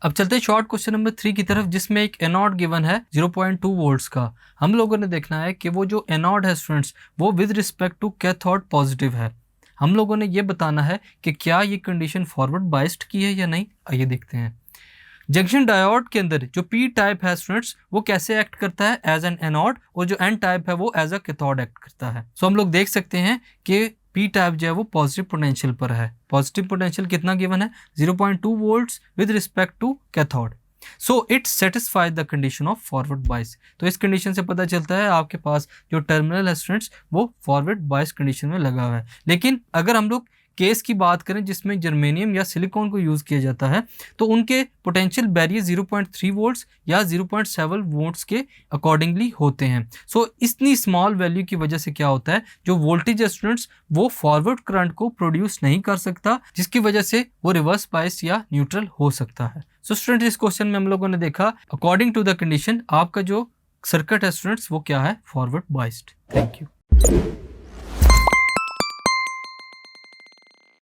अब चलते हैं शॉर्ट क्वेश्चन नंबर 3 की तरफ, जिसमें एक एनोड गिवन है 0.2 वोल्ट्स का। हम लोगों ने देखना है कि वो जो एनोड है स्टूडेंट्स, वो with respect to cathode positive है। हम लोगों ने ये बताना है कि क्या ये कंडीशन फॉरवर्ड बाइस्ड की है या नहीं। आइए देखते हैं। जंक्शन डायोड के अंदर जो पी टाइप है स्टूडेंट्स, वो कैसे एक्ट करता है एज एन एनोड, और जो एन टाइप है वो एज अ कैथोड एक्ट करता है। सो हम लोग देख सकते हैं कि पी टाइप जो है वो पॉजिटिव पोटेंशियल पर है। पॉजिटिव पोटेंशियल कितना गिवन है? 0.2 volts with respect to cathode. So it satisfies the condition of forward bias. तो इस कंडीशन से पता चलता है आपके पास जो टर्मिनल है स्टूडेंट्स, वो फॉरवर्ड बायस कंडीशन में लगा हुआ है। लेकिन अगर हम लोग केस की बात करें जिसमें जर्मेनियम या सिलिकॉन को यूज किया जाता है, तो उनके पोटेंशियल बैरियर 0.3 वोल्ट्स या 0.7 वोल्ट्स के अकॉर्डिंगली होते हैं। सो इतनी स्मॉल वैल्यू की वजह से क्या होता है, जो वोल्टेज है स्टूडेंट्स, वो फॉरवर्ड करंट को प्रोड्यूस नहीं कर सकता, जिसकी वजह से वो रिवर्स बायस या न्यूट्रल हो सकता है। सो स्टूडेंट्स, इस क्वेश्चन में हम लोगों ने देखा अकॉर्डिंग टू द कंडीशन आपका जो सर्किट है स्टूडेंट्स, वो क्या है? Forward biased. Thank you.